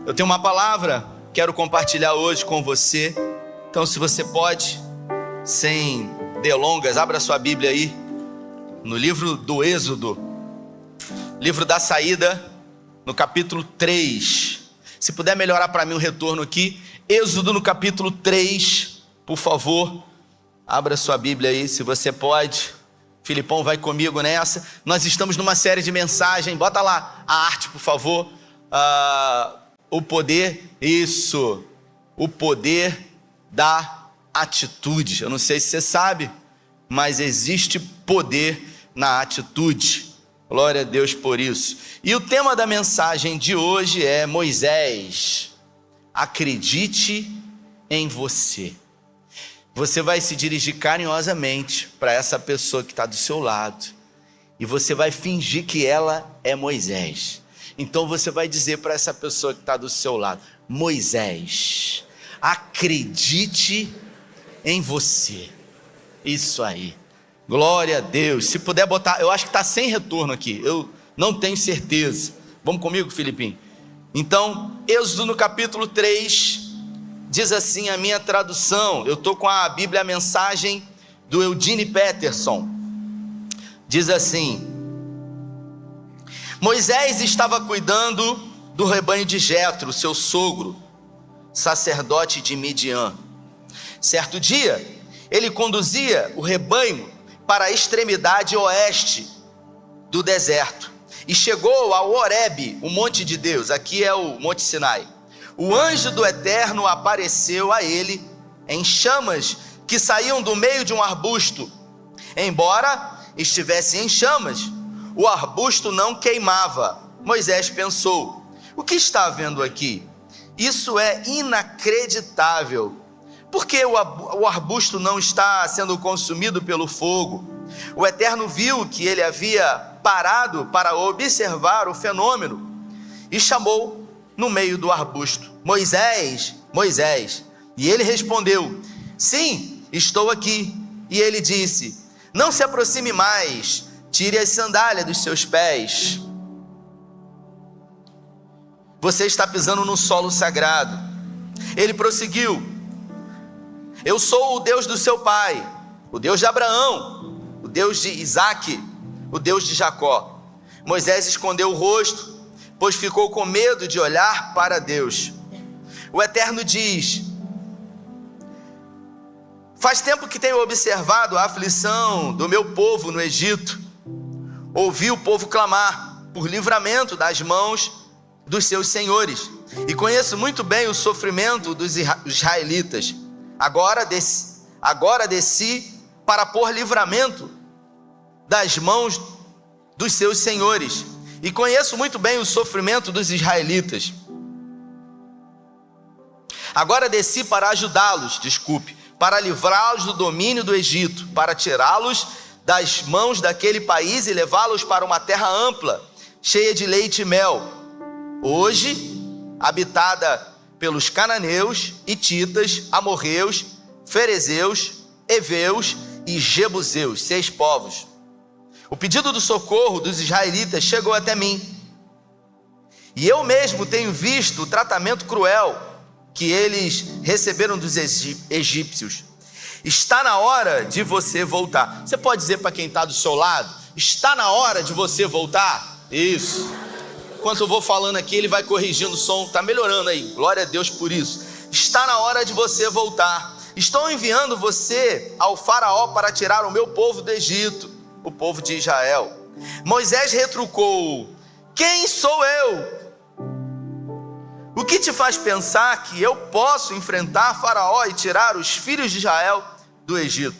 Eu tenho uma palavra, quero compartilhar hoje com você. Então, se você pode, sem delongas, abra sua Bíblia aí, no livro do Êxodo, livro da saída, no capítulo 3. Se puder melhorar para mim o retorno aqui, Êxodo no capítulo 3, por favor, abra sua Bíblia aí, se você pode. Filipão vai comigo nessa. Nós estamos numa série de mensagens, bota lá a arte, por favor. O poder, isso, o poder da atitude. Eu não sei se você sabe, mas existe poder na atitude. Glória a Deus por isso. E o tema da mensagem de hoje é Moisés, acredite em você. Você vai se dirigir carinhosamente para essa pessoa que está do seu lado e você vai fingir que ela é Moisés. Então você vai dizer para essa pessoa que está do seu lado: Moisés, acredite em você. Isso aí, glória a Deus. Se puder botar, eu acho que está sem retorno aqui, eu não tenho certeza. Vamos comigo, Filipinho? Então, Êxodo no capítulo 3, diz assim a minha tradução. Eu estou com a Bíblia, a mensagem do Eugene Peterson. Diz assim: Moisés estava cuidando do rebanho de Jetro, seu sogro, sacerdote de Midian. Certo dia, ele conduzia o rebanho para a extremidade oeste do deserto e chegou ao Horebe, o monte de Deus. Aqui é o Monte Sinai. O anjo do Eterno apareceu a ele em chamas que saíam do meio de um arbusto. Embora estivesse em chamas, o arbusto não queimava. Moisés pensou: o que está havendo aqui? Isso é inacreditável. Por que o arbusto não está sendo consumido pelo fogo? O Eterno viu que ele havia parado para observar o fenômeno e chamou no meio do arbusto: Moisés, Moisés. E ele respondeu: sim, estou aqui. E ele disse: não se aproxime mais, tire as sandálias dos seus pés. Você está pisando no solo sagrado. Ele prosseguiu: eu sou o Deus do seu pai, o Deus de Abraão, o Deus de Isaque, o Deus de Jacó. Moisés escondeu o rosto, pois ficou com medo de olhar para Deus. O Eterno diz: faz tempo que tenho observado a aflição do meu povo no Egito. Ouvi o povo clamar por livramento das mãos dos seus senhores, e conheço muito bem o sofrimento dos israelitas. Agora desci para pôr livramento das mãos dos seus senhores, e conheço muito bem o sofrimento dos israelitas. Agora desci para ajudá-los, para livrá-los do domínio do Egito, para tirá-los das mãos daquele país e levá-los para uma terra ampla, cheia de leite e mel, hoje habitada pelos cananeus, hititas, amorreus, ferezeus, heveus e jebuseus, 6 povos. O pedido do socorro dos israelitas chegou até mim, e eu mesmo tenho visto o tratamento cruel que eles receberam dos egípcios. Está na hora de você voltar. Você pode dizer para quem está do seu lado: está na hora de você voltar? Isso. Enquanto eu vou falando aqui, ele vai corrigindo o som. Está melhorando aí, glória a Deus por isso. Está na hora de você voltar. Estou enviando você ao faraó para tirar o meu povo do Egito, o povo de Israel. Moisés retrucou: quem sou eu? O que te faz pensar que eu posso enfrentar faraó e tirar os filhos de Israel do Egito?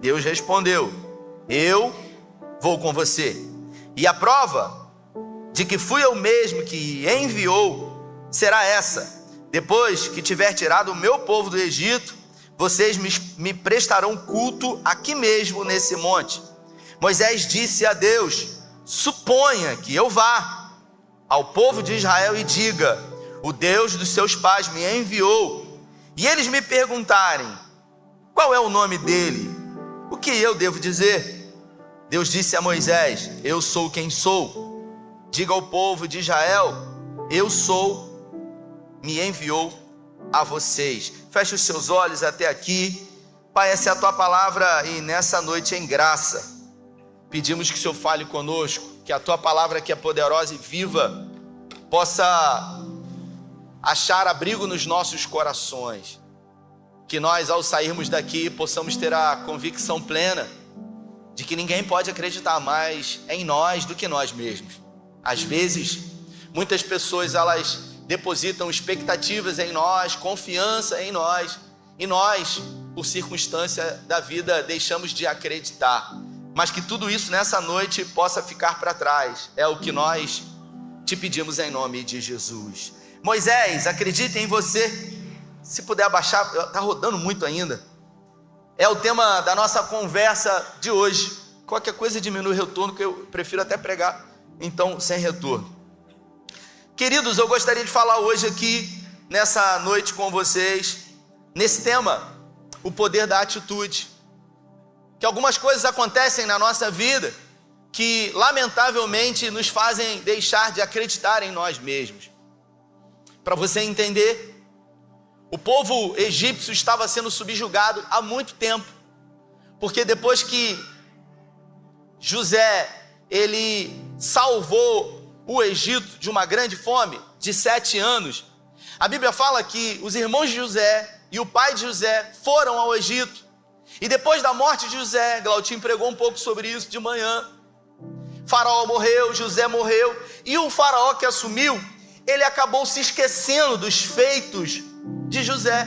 Deus respondeu: eu vou com você. E a prova de que fui eu mesmo que enviou será essa: depois que tiver tirado o meu povo do Egito, vocês me prestarão culto aqui mesmo nesse monte. Moisés disse a Deus: suponha que eu vá ao povo de Israel e diga: o Deus dos seus pais me enviou, e eles me perguntarem: qual é o nome dele? O que eu devo dizer? Deus disse a Moisés: eu sou quem sou. Diga ao povo de Israel: eu sou me enviou a vocês. Feche os seus olhos até aqui. Pai, essa é a tua palavra e nessa noite em graça pedimos que o Senhor fale conosco, que a tua palavra que é poderosa e viva possa achar abrigo nos nossos corações, que nós ao sairmos daqui possamos ter a convicção plena de que ninguém pode acreditar mais em nós do que nós mesmos. Às vezes, muitas pessoas elas depositam expectativas em nós, confiança em nós, e nós, por circunstância da vida, deixamos de acreditar. Mas que tudo isso nessa noite possa ficar para trás. É o que nós te pedimos em nome de Jesus. Moisés, acredite em você. Se puder abaixar, está rodando muito ainda. É o tema da nossa conversa de hoje. Qualquer coisa diminui o retorno, que eu prefiro até pregar, então, sem retorno. Queridos, eu gostaria de falar hoje aqui, nessa noite com vocês, nesse tema, o poder da atitude. Que algumas coisas acontecem na nossa vida que, lamentavelmente, nos fazem deixar de acreditar em nós mesmos. Para você entender, o povo egípcio estava sendo subjugado há muito tempo, porque depois que José, ele salvou o Egito de uma grande fome de 7 anos, a Bíblia fala que os irmãos de José e o pai de José foram ao Egito, e depois da morte de José, Glautinho pregou um pouco sobre isso de manhã, Faraó morreu, José morreu, e o faraó que assumiu, ele acabou se esquecendo dos feitos de José,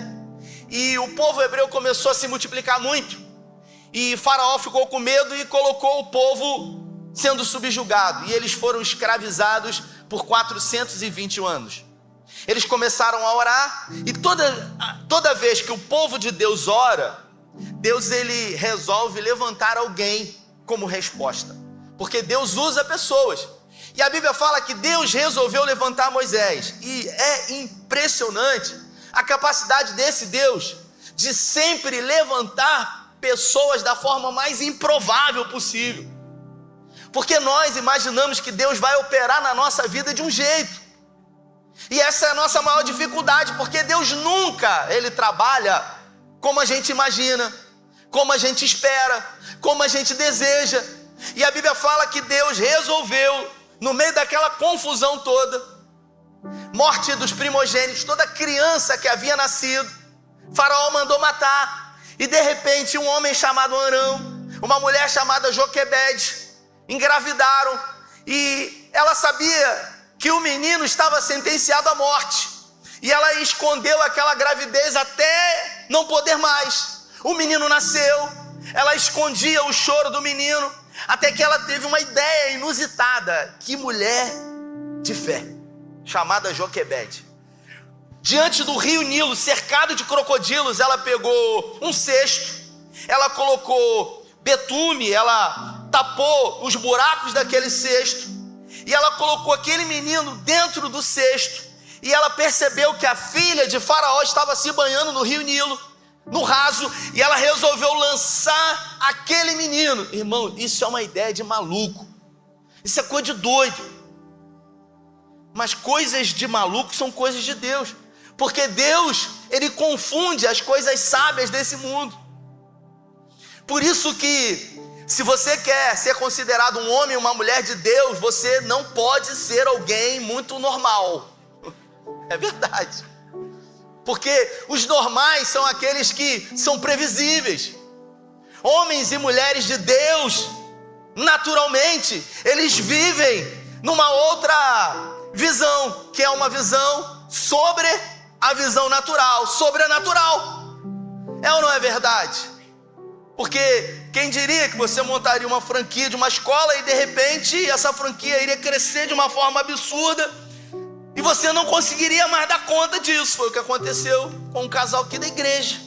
e o povo hebreu começou a se multiplicar muito, e Faraó ficou com medo e colocou o povo sendo subjugado, e eles foram escravizados por 420 anos. Eles começaram a orar, e toda vez que o povo de Deus ora, Deus ele resolve levantar alguém como resposta, porque Deus usa pessoas. E a Bíblia fala que Deus resolveu levantar Moisés, e é impressionante a capacidade desse Deus de sempre levantar pessoas da forma mais improvável possível, porque nós imaginamos que Deus vai operar na nossa vida de um jeito, e essa é a nossa maior dificuldade, porque Deus nunca ele trabalha como a gente imagina, como a gente espera, como a gente deseja. E a Bíblia fala que Deus resolveu, no meio daquela confusão toda, morte dos primogênitos, toda criança que havia nascido, Faraó mandou matar, e de repente um homem chamado Arão, uma mulher chamada Joquebede, engravidaram, e ela sabia que o menino estava sentenciado à morte, e ela escondeu aquela gravidez até não poder mais. O menino nasceu, ela escondia o choro do menino, até que ela teve uma ideia inusitada. Que mulher de fé, chamada Joquebede. Diante do rio Nilo, cercado de crocodilos, ela pegou um cesto, ela colocou betume, ela tapou os buracos daquele cesto, e ela colocou aquele menino dentro do cesto, e ela percebeu que a filha de Faraó estava se banhando no rio Nilo, no raso, e ela resolveu lançar aquele menino. Irmão, isso é uma ideia de maluco, isso é coisa de doido, mas coisas de maluco são coisas de Deus, porque Deus, ele confunde as coisas sábias desse mundo. Por isso que, se você quer ser considerado um homem, uma mulher de Deus, você não pode ser alguém muito normal. É verdade, porque os normais são aqueles que são previsíveis. Homens e mulheres de Deus, naturalmente, eles vivem numa outra visão, que é uma visão sobre a visão natural, sobrenatural. É ou não é verdade? Porque quem diria que você montaria uma franquia de uma escola e de repente essa franquia iria crescer de uma forma absurda e você não conseguiria mais dar conta disso? Foi o que aconteceu com um casal aqui da igreja.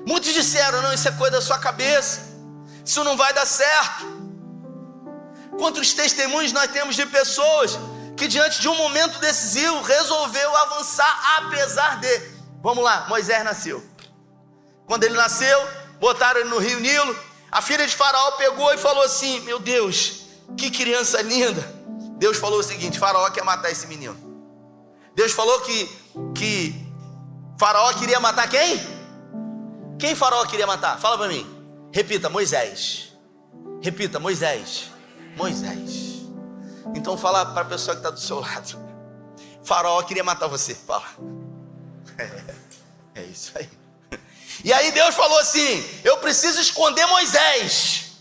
Muitos disseram: não, isso é coisa da sua cabeça, isso não vai dar certo. Quantos testemunhos nós temos de pessoas que diante de um momento decisivo resolveu avançar apesar de... Vamos lá, Moisés nasceu. Quando ele nasceu, botaram ele no rio Nilo. A filha de Faraó pegou e falou assim: meu Deus, que criança linda. Deus falou o seguinte: Faraó quer matar esse menino. Deus falou que Faraó queria matar quem? Quem Faraó queria matar? Fala para mim. Repita, Moisés. Repita, Moisés. Moisés. Então fala para a pessoa que está do seu lado. Faraó queria matar você. Fala. É isso aí. E aí Deus falou assim: eu preciso esconder Moisés.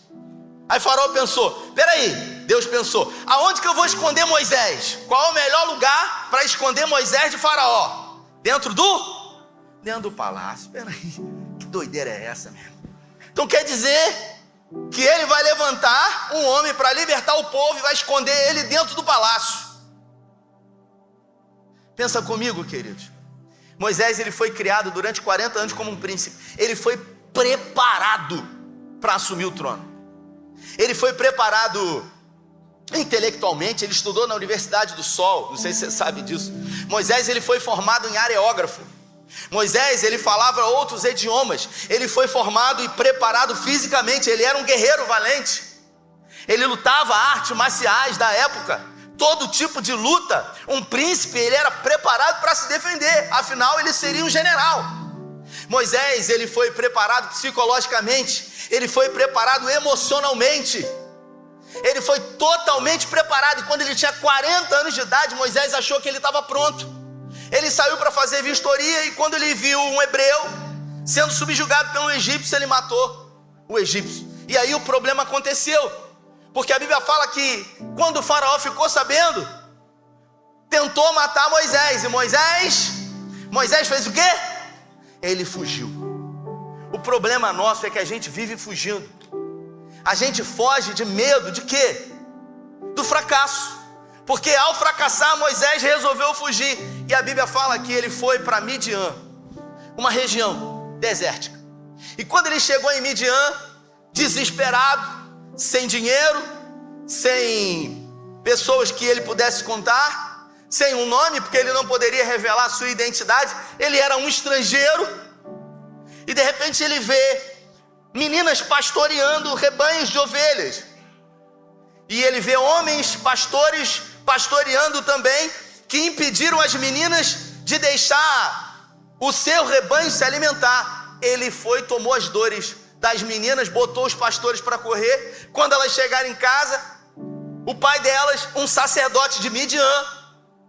Aí Faraó pensou: peraí. Deus pensou: aonde que eu vou esconder Moisés? Qual é o melhor lugar para esconder Moisés de Faraó? Dentro do palácio. Peraí, que doideira é essa mesmo? Então quer dizer que ele vai levantar um homem para libertar o povo e vai esconder ele dentro do palácio. Pensa comigo, queridos. Moisés, ele foi criado durante 40 anos como um príncipe. Ele foi preparado para assumir o trono. Ele foi preparado intelectualmente. Ele estudou na Universidade do Sol. Não sei se você sabe disso. Moisés, ele foi formado em areógrafo. Moisés, ele falava outros idiomas. Ele foi formado e preparado fisicamente. Ele era um guerreiro valente. Ele lutava artes marciais da época. Todo tipo de luta, um príncipe, ele era preparado para se defender. Afinal, ele seria um general. Moisés, ele foi preparado psicologicamente. Ele foi preparado emocionalmente. Ele foi totalmente preparado. E quando ele tinha 40 anos de idade, Moisés achou que ele estava pronto. Ele saiu para fazer vistoria. E quando ele viu um hebreu sendo subjugado pelo egípcio, ele matou o egípcio. E aí o problema aconteceu. Porque a Bíblia fala que quando o faraó ficou sabendo, tentou matar Moisés. E Moisés fez o quê? Ele fugiu. O problema nosso é que a gente vive fugindo. A gente foge de medo de quê? Do fracasso. Porque ao fracassar, Moisés resolveu fugir. E a Bíblia fala que ele foi para Midian, uma região desértica. E quando ele chegou em Midian, desesperado, sem dinheiro, sem pessoas que ele pudesse contar, sem um nome, porque ele não poderia revelar a sua identidade. Ele era um estrangeiro. E de repente ele vê meninas pastoreando rebanhos de ovelhas. E ele vê homens pastores pastoreando também, que impediram as meninas de deixar o seu rebanho se alimentar. Ele foi, tomou as dores das meninas, botou os pastores para correr. Quando elas chegaram em casa, o pai delas, um sacerdote de Midian,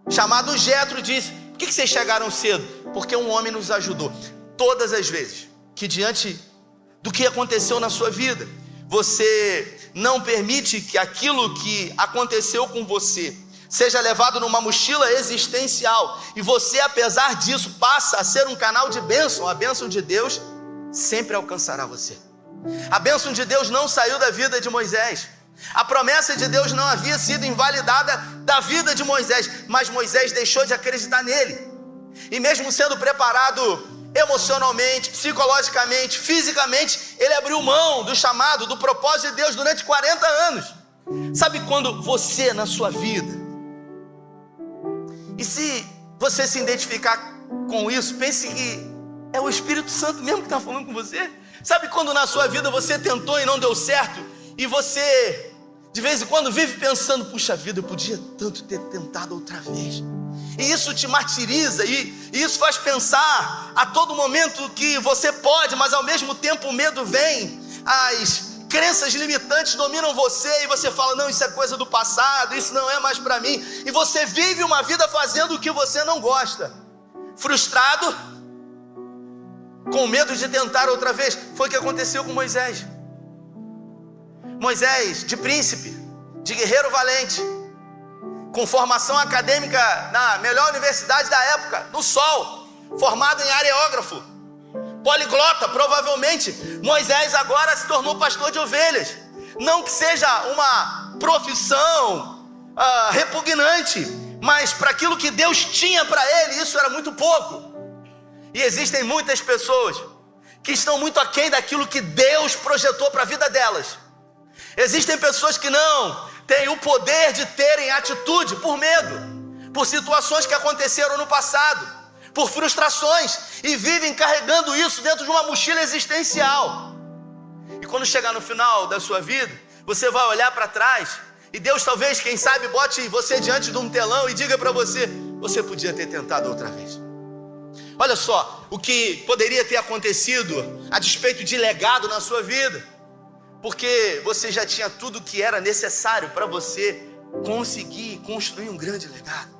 chamado Jetro, disse: por que vocês chegaram cedo? Porque um homem nos ajudou. Todas as vezes que diante do que aconteceu na sua vida, você não permite que aquilo que aconteceu com você seja levado numa mochila existencial, e você, apesar disso, passa a ser um canal de bênção, a bênção de Deus sempre alcançará você. A bênção de Deus não saiu da vida de Moisés. A promessa de Deus não havia sido invalidada da vida de Moisés, mas Moisés deixou de acreditar nele. E mesmo sendo preparado emocionalmente, psicologicamente, fisicamente, ele abriu mão do chamado, do propósito de Deus durante 40 anos. Sabe quando você na sua vida, e se você se identificar com isso, pense que é o Espírito Santo mesmo que está falando com você. Sabe quando na sua vida você tentou e não deu certo, e você de vez em quando vive pensando: puxa vida, eu podia tanto ter tentado outra vez. E isso te martiriza, e isso faz pensar a todo momento que você pode, mas ao mesmo tempo o medo vem, as crenças limitantes dominam você, e você fala: não, isso é coisa do passado, isso não é mais para mim. E você vive uma vida fazendo o que você não gosta, frustrado, com medo de tentar outra vez. Foi o que aconteceu com Moisés. Moisés, de príncipe, de guerreiro valente, com formação acadêmica na melhor universidade da época, no Sol, formado em areógrafo, poliglota, provavelmente. Moisés agora se tornou pastor de ovelhas. Não que seja uma profissão repugnante, mas para aquilo que Deus tinha para ele, isso era muito pouco. E existem muitas pessoas que estão muito aquém daquilo que Deus projetou para a vida delas. Existem pessoas que não têm o poder de terem atitude por medo, por situações que aconteceram no passado, por frustrações, e vivem carregando isso dentro de uma mochila existencial. E quando chegar no final da sua vida, você vai olhar para trás, e Deus talvez, quem sabe, bote você diante de um telão e diga para você: você podia ter tentado outra vez. Olha só, o que poderia ter acontecido a despeito de legado na sua vida, porque você já tinha tudo o que era necessário para você conseguir construir um grande legado.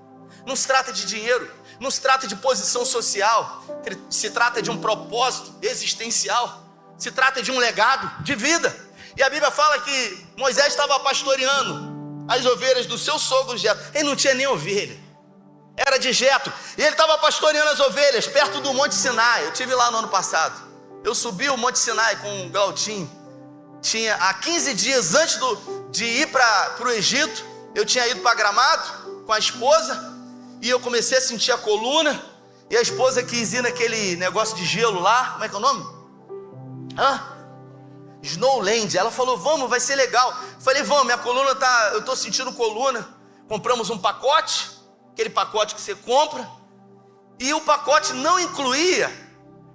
Não se trata de dinheiro, não se trata de posição social, se trata de um propósito existencial, se trata de um legado de vida. E a Bíblia fala que Moisés estava pastoreando as ovelhas do seu sogro Jetro. Ele não tinha nem ovelha, era de Jetro, e ele estava pastoreando as ovelhas perto do Monte Sinai. Eu estive lá no ano passado, eu subi o Monte Sinai com o Glautinho. Há 15 dias antes de ir para o Egito, eu tinha ido para Gramado com a esposa, e eu comecei a sentir a coluna, e a esposa quis ir naquele negócio de gelo lá, como é que é o nome? Snowland. Ela falou, vamos, vai ser legal. Eu falei, vamos, minha coluna tá, eu estou sentindo coluna. Compramos um pacote, aquele pacote que você compra, e o pacote não incluía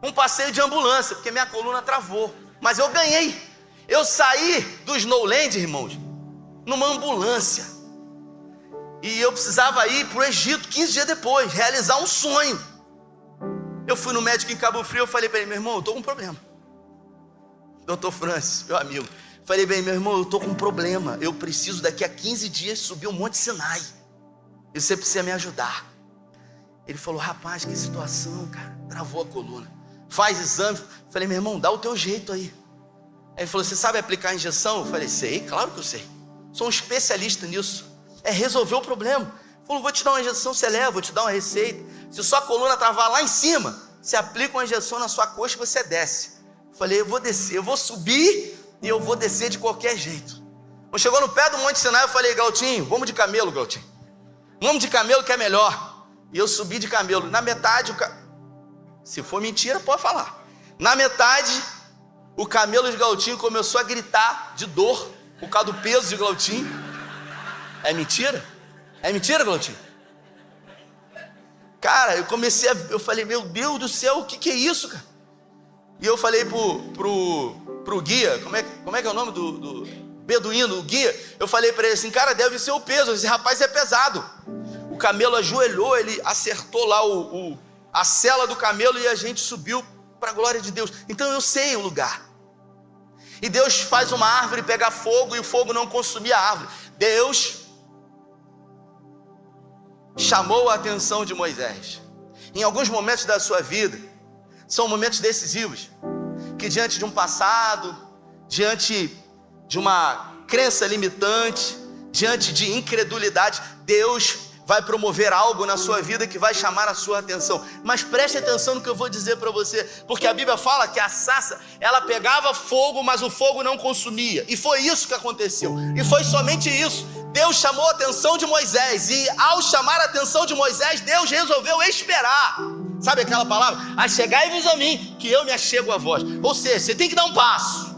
um passeio de ambulância, porque minha coluna travou, mas eu ganhei. Eu saí do Snowland, irmãos, numa ambulância, e eu precisava ir para o Egito 15 dias depois, realizar um sonho. Eu fui no médico em Cabo Frio, eu falei para ele, meu irmão, eu estou com um problema. Doutor Francis, meu amigo, falei bem, meu irmão, eu estou com um problema, eu preciso daqui a 15 dias subir o Monte Sinai, e você precisa me ajudar. Ele falou, rapaz, que situação, cara, travou a coluna, faz exame. Falei, meu irmão, dá o teu jeito aí. Aí ele falou, você sabe aplicar a injeção? Eu falei, sei, claro que eu sei, sou um especialista nisso, é resolver o problema. Ele falou, vou te dar uma injeção, você leva, vou te dar uma receita, se sua coluna travar lá em cima, você aplica uma injeção na sua coxa e você desce. Eu falei, eu vou descer, eu vou subir e eu vou descer de qualquer jeito. Quando chegou no pé do Monte Sinai, eu falei, Glautinho, vamos de camelo, Glautinho, vamos de camelo que é melhor. E eu subi de camelo, na metade, se for mentira, pode falar, na metade, o camelo de Glautinho começou a gritar de dor, por causa do peso de Glautinho. É mentira? É mentira, Glautinho? Cara, eu falei, meu Deus do céu, o que é isso, cara? E eu falei pro guia, como é que é o nome do beduíno, o guia? Eu falei para ele assim, cara, deve ser o peso, esse rapaz é pesado. O camelo ajoelhou, ele acertou lá a sela do camelo e a gente subiu para a glória de Deus. Então eu sei o lugar. E Deus faz uma árvore pegar fogo e o fogo não consumia a árvore. Deus chamou a atenção de Moisés. Em alguns momentos da sua vida, são momentos decisivos, que diante de um passado, diante de uma crença limitante, diante de incredulidade, Deus vai promover algo na sua vida que vai chamar a sua atenção. Mas preste atenção no que eu vou dizer para você, porque a Bíblia fala que a sarça, ela pegava fogo, mas o fogo não consumia, e foi isso que aconteceu, e foi somente isso. Deus chamou a atenção de Moisés, e ao chamar a atenção de Moisés, Deus resolveu esperar. Sabe aquela palavra? Achegai-vos a mim, que eu me achego a vós. Ou seja, você tem que dar um passo.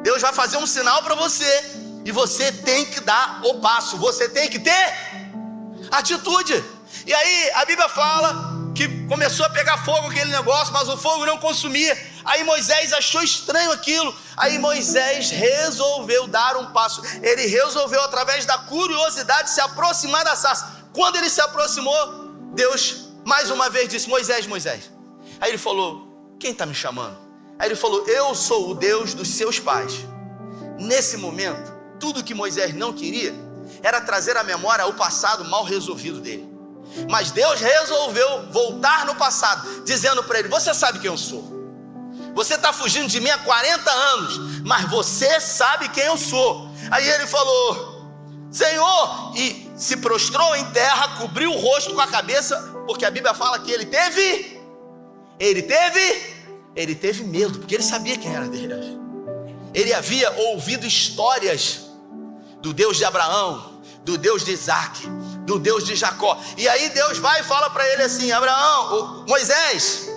Deus vai fazer um sinal para você, e você tem que dar o passo, você tem que ter atitude. E aí a Bíblia fala que começou a pegar fogo aquele negócio, mas o fogo não consumia. Aí Moisés achou estranho aquilo. Aí Moisés resolveu dar um passo. Ele resolveu, através da curiosidade, se aproximar da sarça. Quando ele se aproximou, Deus mais uma vez disse, Moisés, Moisés. Aí ele falou, quem está me chamando? Aí ele falou, eu sou o Deus dos seus pais. Nesse momento, tudo que Moisés não queria era trazer à memória o passado mal resolvido dele. Mas Deus resolveu voltar no passado, dizendo para ele, você sabe quem eu sou. Você está fugindo de mim há 40 anos, mas você sabe quem eu sou. Aí ele falou, Senhor, e se prostrou em terra, cobriu o rosto com a cabeça, porque a Bíblia fala que ele teve medo, porque ele sabia quem era Deus. Ele havia ouvido histórias do Deus de Abraão, do Deus de Isaac, do Deus de Jacó. E aí Deus vai e fala para ele assim, Moisés,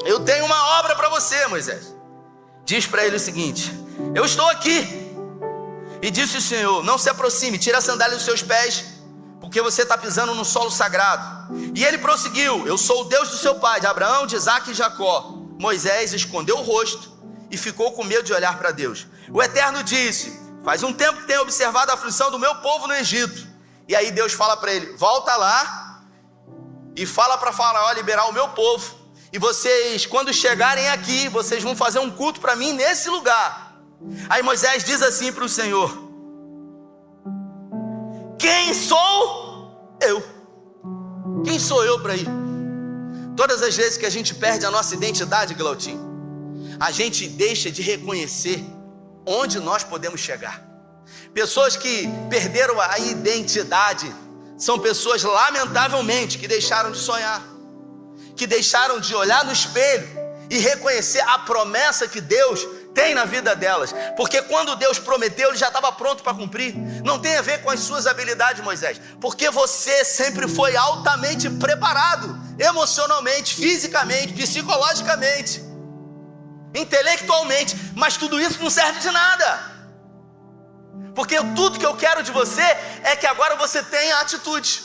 eu tenho uma obra para você, Moisés. Diz para ele o seguinte, eu estou aqui. E disse o Senhor, não se aproxime, tira a sandália dos seus pés, porque você está pisando no solo sagrado. E ele prosseguiu, eu sou o Deus do seu pai, de Abraão, de Isaac e Jacó. Moisés escondeu o rosto e ficou com medo de olhar para Deus. O Eterno disse, faz um tempo que tenho observado a aflição do meu povo no Egito. E aí Deus fala para ele, volta lá e fala para Faraó liberar o meu povo, e vocês, quando chegarem aqui, vocês vão fazer um culto para mim nesse lugar. Aí Moisés diz assim para o Senhor: quem sou eu? Quem sou eu para ir? Todas as vezes que a gente perde a nossa identidade, Glautinho, a gente deixa de reconhecer onde nós podemos chegar. Pessoas que perderam a identidade são pessoas, lamentavelmente, que deixaram de sonhar, que deixaram de olhar no espelho e reconhecer a promessa que Deus tem na vida delas. Porque quando Deus prometeu, Ele já estava pronto para cumprir. Não tem a ver com as suas habilidades, Moisés, porque você sempre foi altamente preparado, emocionalmente, fisicamente, psicologicamente, intelectualmente. Mas tudo isso não serve de nada, porque tudo que eu quero de você é que agora você tenha atitude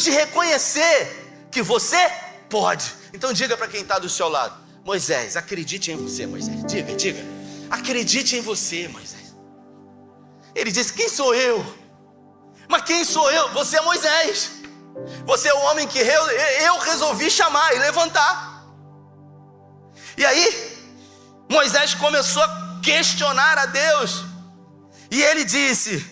de reconhecer que você pode. Então diga para quem está do seu lado: Moisés, acredite em você, Moisés. Diga, acredite em você, Moisés. Ele disse: quem sou eu? Mas quem sou eu? Você é Moisés. Você é o homem que eu resolvi chamar e levantar. E aí Moisés começou a questionar a Deus, e ele disse: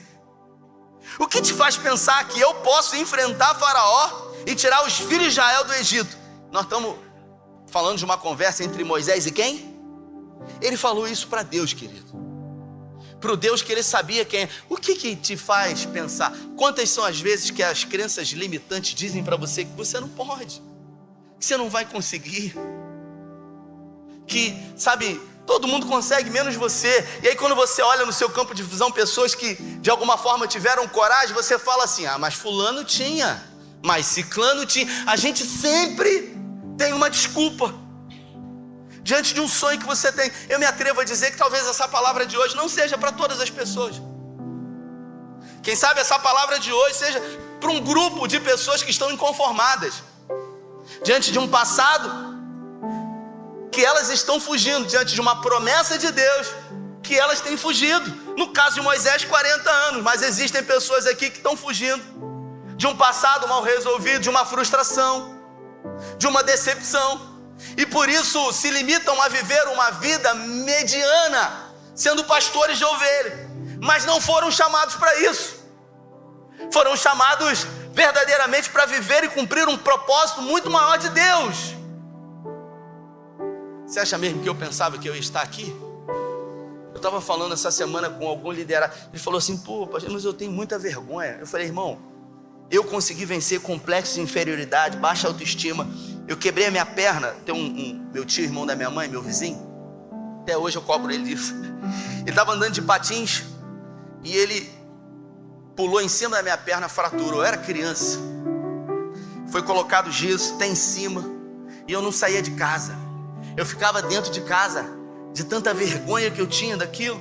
o que te faz pensar que eu posso enfrentar Faraó e tirar os filhos de Israel do Egito? Nós estamos falando de uma conversa entre Moisés e quem? Ele falou isso para Deus, querido, para o Deus que ele sabia quem é. O que te faz pensar? Quantas são as vezes que as crenças limitantes dizem para você que você não pode, que você não vai conseguir, que, sabe, todo mundo consegue menos você. E aí quando você olha no seu campo de visão pessoas que de alguma forma tiveram coragem, você fala assim: ah, mas fulano tinha, mas ciclano tinha. A gente sempre tem uma desculpa diante de um sonho que você tem. Eu me atrevo a dizer que talvez essa palavra de hoje não seja para todas as pessoas. Quem sabe essa palavra de hoje seja para um grupo de pessoas que estão inconformadas diante de um passado que elas estão fugindo, diante de uma promessa de Deus que elas têm fugido. No caso de Moisés, 40 anos, mas existem pessoas aqui que estão fugindo de um passado mal resolvido, de uma frustração, de uma decepção, e por isso se limitam a viver uma vida mediana, sendo pastores de ovelha, mas não foram chamados para isso. Foram chamados verdadeiramente para viver e cumprir um propósito muito maior de Deus. Você acha mesmo que eu pensava que eu ia estar aqui? Eu estava falando essa semana com algum liderado. Ele falou assim: pô, pastor, mas eu tenho muita vergonha. Eu falei: irmão, eu consegui vencer complexo de inferioridade, baixa autoestima. Eu quebrei a minha perna. Tem meu tio, irmão da minha mãe, meu vizinho, até hoje eu cobro ele disso. Ele estava andando de patins e ele pulou em cima da minha perna, fraturou. Eu era criança. Foi colocado gesso até em cima e eu não saía de casa. Eu ficava dentro de casa, de tanta vergonha que eu tinha daquilo.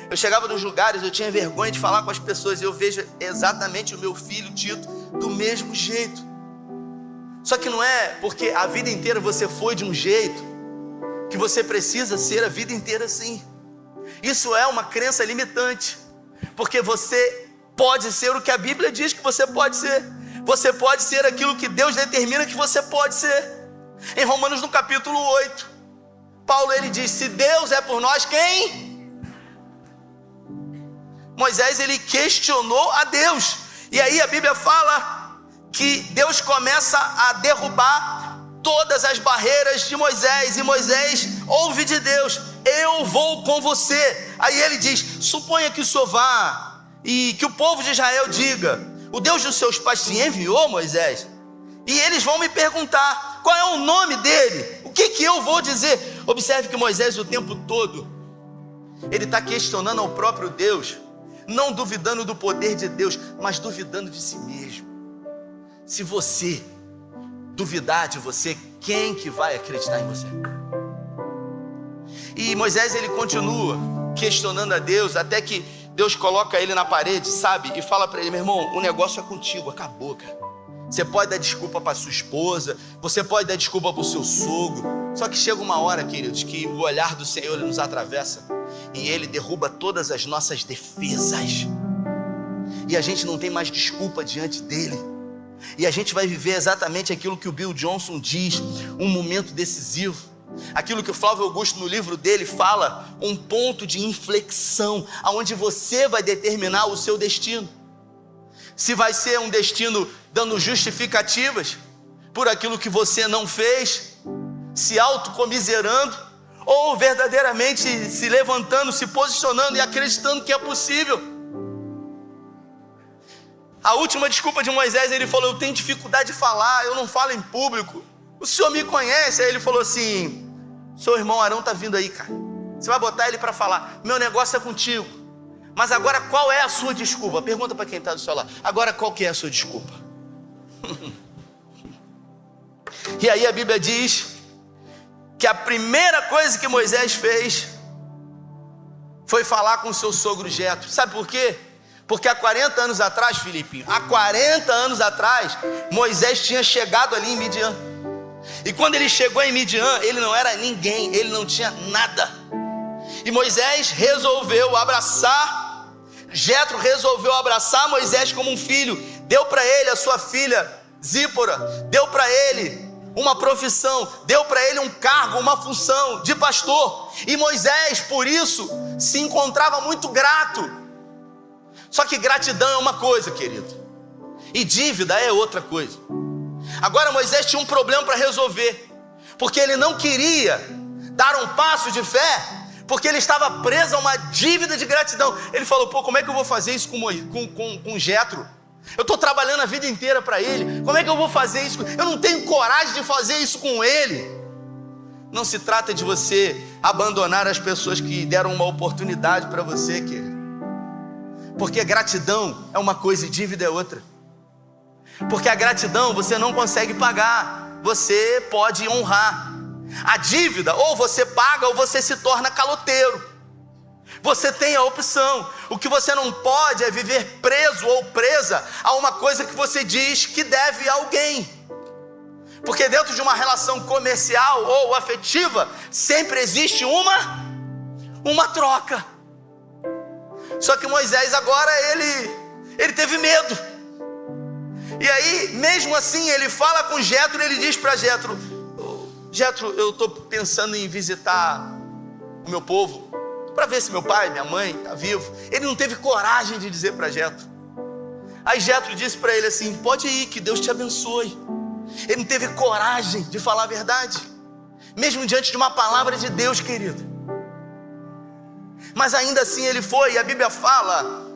Eu chegava nos lugares, eu tinha vergonha de falar com as pessoas, e eu vejo exatamente o meu filho Tito do mesmo jeito. Só que não é porque a vida inteira você foi de um jeito que você precisa ser a vida inteira assim. Isso é uma crença limitante, porque você pode ser o que a Bíblia diz que você pode ser. Você pode ser aquilo que Deus determina que você pode ser. Em Romanos, no capítulo 8, Paulo ele diz: se Deus é por nós, quem? Moisés ele questionou a Deus, e aí a Bíblia fala que Deus começa a derrubar todas as barreiras de Moisés, e Moisés ouve de Deus: eu vou com você. Aí ele diz: suponha que o Senhor vá e que o povo de Israel diga: o Deus dos seus pais te enviou, Moisés, e eles vão me perguntar qual é o nome dele, o que eu vou dizer? Observe que Moisés o tempo todo ele está questionando ao próprio Deus, não duvidando do poder de Deus, mas duvidando de si mesmo. Se você duvidar de você, quem que vai acreditar em você? E Moisés ele continua questionando a Deus, até que Deus coloca ele na parede, sabe? E fala para ele: meu irmão, o negócio é contigo, acabou, cara. Você pode dar desculpa para sua esposa, você pode dar desculpa para o seu sogro, só que chega uma hora, queridos, que o olhar do Senhor ele nos atravessa e Ele derruba todas as nossas defesas, e a gente não tem mais desculpa diante dele. E a gente vai viver exatamente aquilo que o Bill Johnson diz, um momento decisivo. Aquilo que o Flávio Augusto no livro dele fala, um ponto de inflexão, aonde você vai determinar o seu destino. Se vai ser um destino dando justificativas por aquilo que você não fez, se autocomiserando, ou verdadeiramente se levantando, se posicionando e acreditando que é possível. A última desculpa de Moisés, ele falou: eu tenho dificuldade de falar, eu não falo em público. O senhor me conhece? Aí ele falou assim: seu irmão Arão está vindo aí, cara. Você vai botar ele para falar. Meu negócio é contigo. Mas agora qual é a sua desculpa? Pergunta para quem está do seu lado. Agora qual que é a sua desculpa? E aí a Bíblia diz que a primeira coisa que Moisés fez foi falar com seu sogro Jetro. Sabe por quê? Porque há 40 anos atrás, Filipinho, há 40 anos atrás, Moisés tinha chegado ali em Midian. E quando ele chegou em Midian, ele não era ninguém, ele não tinha nada. E Moisés resolveu abraçar, Jetro resolveu abraçar Moisés como um filho. Deu para ele a sua filha Zípora, deu para ele uma profissão, deu para ele um cargo, uma função de pastor. E Moisés, por isso, se encontrava muito grato. Só que gratidão é uma coisa, querido, e dívida é outra coisa. Agora Moisés tinha um problema para resolver, porque ele não queria dar um passo de fé, porque ele estava preso a uma dívida de gratidão. Ele falou: pô, como é que eu vou fazer isso com Jetro? Eu estou trabalhando a vida inteira para ele, como é que eu vou fazer isso? Eu não tenho coragem de fazer isso com ele. Não se trata de você abandonar as pessoas que deram uma oportunidade para você, querido, porque gratidão é uma coisa e dívida é outra. Porque a gratidão você não consegue pagar, você pode honrar. A dívida, ou você paga ou você se torna caloteiro. Você tem a opção. O que você não pode é viver preso ou presa a uma coisa que você diz que deve a alguém. Porque dentro de uma relação comercial ou afetiva, sempre existe uma troca. Só que Moisés agora, ele teve medo. E aí, mesmo assim, ele fala com Jetro, ele diz para Jetro: Jetro, eu estou pensando em visitar o meu povo, para ver se meu pai, minha mãe está vivo. Ele não teve coragem de dizer para Jetro. Aí Jetro disse para ele assim: pode ir, que Deus te abençoe. Ele não teve coragem de falar a verdade, mesmo diante de uma palavra de Deus, querido. Mas ainda assim ele foi, e a Bíblia fala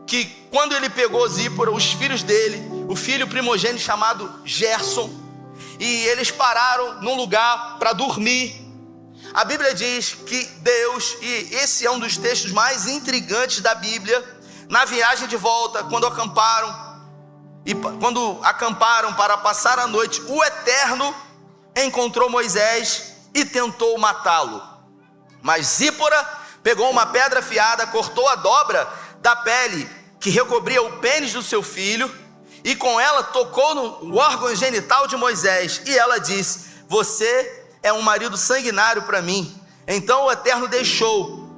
que quando ele pegou Zípora, os filhos dele, o filho primogênito chamado Gerson, e eles pararam num lugar para dormir. A Bíblia diz que Deus, e esse é um dos textos mais intrigantes da Bíblia, na viagem de volta, quando acamparam para passar a noite, o Eterno encontrou Moisés e tentou matá-lo. Mas Zípora pegou uma pedra afiada, cortou a dobra da pele que recobria o pênis do seu filho, e com ela tocou no órgão genital de Moisés, e ela disse: você é um marido sanguinário para mim. Então o Eterno deixou.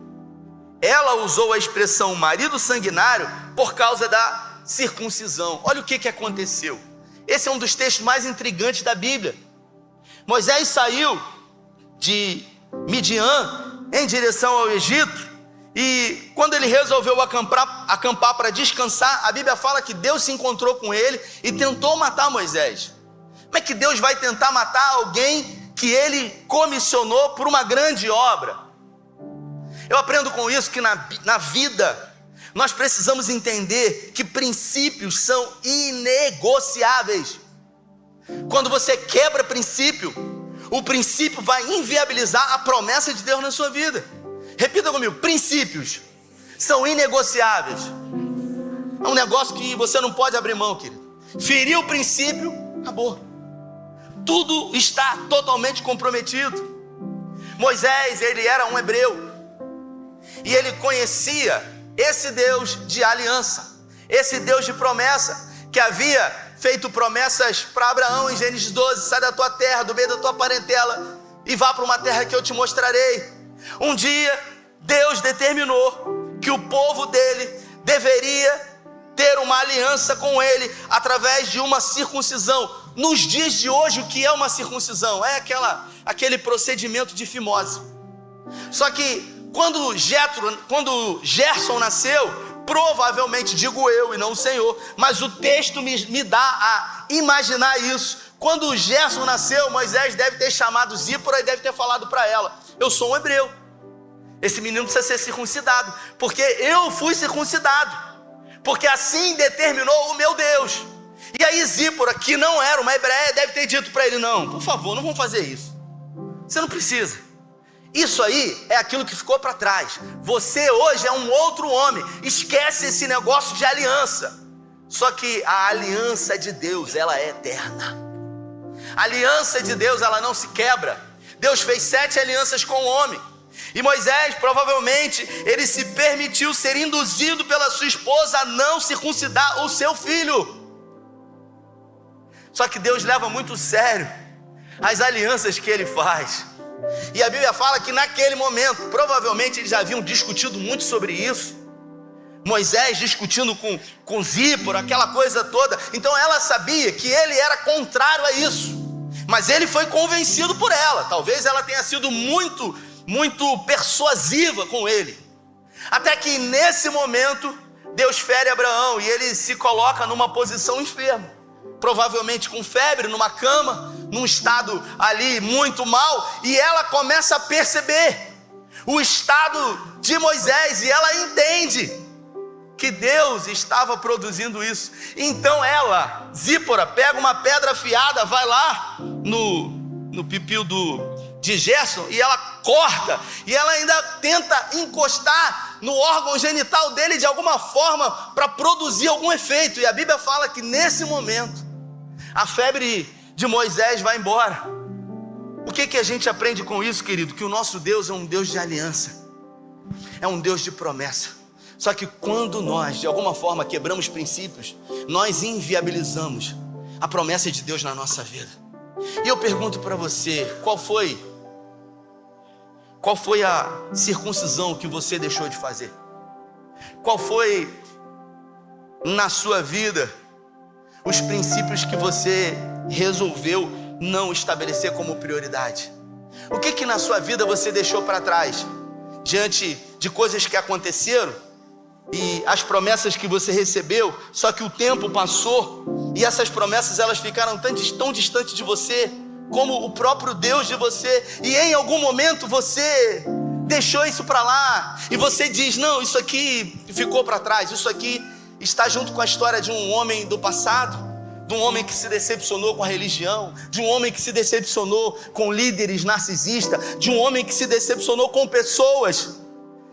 Ela usou a expressão marido sanguinário por causa da circuncisão. Olha o que aconteceu. Esse é um dos textos mais intrigantes da Bíblia. Moisés saiu de Midian em direção ao Egito, e quando ele resolveu acampar para descansar, a Bíblia fala que Deus se encontrou com ele e tentou matar Moisés. Como é que Deus vai tentar matar alguém que ele comissionou por uma grande obra? Eu aprendo com isso que na vida nós precisamos entender que princípios são inegociáveis. Quando você quebra princípio, o princípio vai inviabilizar a promessa de Deus na sua vida. Repita comigo: princípios são inegociáveis. É um negócio que você não pode abrir mão, querido. Feriu o princípio, acabou. Tudo está totalmente comprometido. Moisés, ele era um hebreu, e ele conhecia esse Deus de aliança, esse Deus de promessa, que havia feito promessas para Abraão em Gênesis 12: sai da tua terra, do meio da tua parentela, e vá para uma terra que eu te mostrarei. Um dia Deus determinou que o povo dele deveria ter uma aliança com ele através de uma circuncisão. Nos dias de hoje, o que é uma circuncisão? É aquele procedimento de fimose. Só que quando Gerson nasceu, provavelmente, digo eu e não o Senhor, mas o texto me dá a imaginar isso. Quando Gerson nasceu, Moisés deve ter chamado Zípora e deve ter falado para ela: eu sou um hebreu, esse menino precisa ser circuncidado, porque eu fui circuncidado, porque assim determinou o meu Deus. E aí Zípora, que não era uma hebreia, deve ter dito para ele: não, por favor, não vamos fazer isso, você não precisa. Isso aí é aquilo que ficou para trás. Você hoje é um outro homem. Esquece esse negócio de aliança. Só que a aliança de Deus, ela é eterna. A aliança de Deus, ela não se quebra. Deus fez 7 alianças com o homem. E Moisés, provavelmente, ele se permitiu ser induzido pela sua esposa a não circuncidar o seu filho. Só que Deus leva muito sério as alianças que ele faz. E a Bíblia fala que naquele momento, provavelmente eles já haviam discutido muito sobre isso. Moisés discutindo com Zípora, aquela coisa toda. Então ela sabia que ele era contrário a isso, mas ele foi convencido por ela. Talvez ela tenha sido muito persuasiva com ele. Até que nesse momento, Deus fere Abraão e ele se coloca numa posição enferma. Provavelmente com febre, numa cama, num estado ali muito mal, e ela começa a perceber o estado de Moisés, e ela entende que Deus estava produzindo isso. Então ela, Zípora, pega uma pedra afiada, vai lá no pipil de Gerson, e ela corta, e ela ainda tenta encostar no órgão genital dele de alguma forma, para produzir algum efeito. E a Bíblia fala que nesse momento a febre de Moisés vai embora. O que a gente aprende com isso, querido? Que o nosso Deus é um Deus de aliança, é um Deus de promessa. Só que quando nós, de alguma forma, quebramos princípios, nós inviabilizamos a promessa de Deus na nossa vida. E eu pergunto para você, qual foi a circuncisão que você deixou de fazer? Qual foi na sua vida os princípios que você resolveu não estabelecer como prioridade? O que na sua vida você deixou para trás, diante de coisas que aconteceram e as promessas que você recebeu, só que o tempo passou e essas promessas elas ficaram tão distantes de você como o próprio Deus de você, e em algum momento você deixou isso para lá e você diz: não, isso aqui ficou para trás, isso aqui está junto com a história de um homem do passado, de um homem que se decepcionou com a religião, de um homem que se decepcionou com líderes narcisistas, de um homem que se decepcionou com pessoas.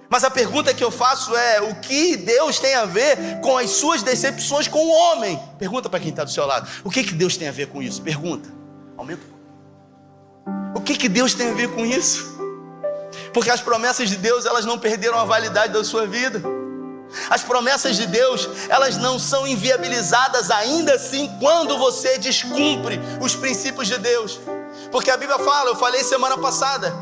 Mas a pergunta que eu faço é: o que Deus tem a ver com as suas decepções com o homem? Pergunta para quem está do seu lado: o que Deus tem a ver com isso? Pergunta, aumenta um pouco. O que Deus tem a ver com isso? Porque as promessas de Deus, elas não perderam a validade da sua vida. As promessas de Deus, elas não são inviabilizadas ainda assim quando você descumpre os princípios de Deus. Porque a Bíblia fala, eu falei semana passada,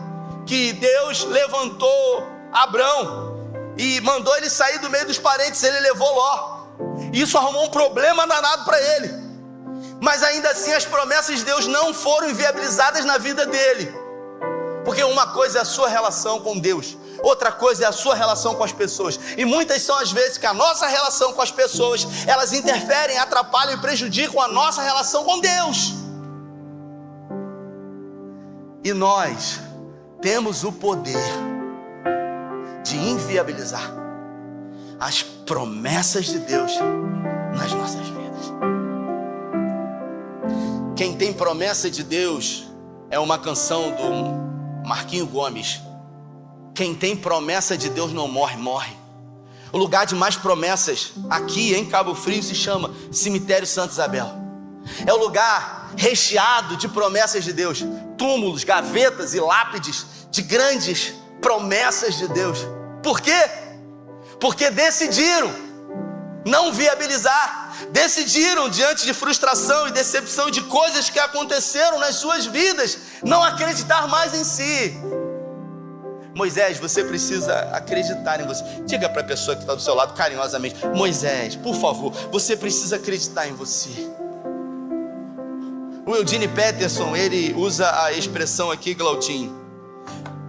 que Deus levantou Abrão e mandou ele sair do meio dos parentes. Ele levou Ló. Isso arrumou um problema danado para ele. Mas ainda assim as promessas de Deus não foram inviabilizadas na vida dele. Porque uma coisa é a sua relação com Deus, outra coisa é a sua relação com as pessoas. E muitas são as vezes que a nossa relação com as pessoas, elas interferem, atrapalham e prejudicam a nossa relação com Deus. E nós temos o poder de inviabilizar as promessas de Deus nas nossas vidas. Quem tem promessa de Deus é uma canção do Marquinho Gomes. Quem tem promessa de Deus não morre, morre. O lugar de mais promessas aqui em Cabo Frio se chama Cemitério Santa Isabel. É o lugar recheado de promessas de Deus, túmulos, gavetas e lápides de grandes promessas de Deus. Por quê? Porque decidiram não viabilizar, decidiram, diante de frustração e decepção de coisas que aconteceram nas suas vidas, não acreditar mais em si. Moisés, você precisa acreditar em você. Diga para a pessoa que está do seu lado carinhosamente: Moisés, por favor, você precisa acreditar em você. O Eugene Peterson, ele usa a expressão aqui, Glautinho: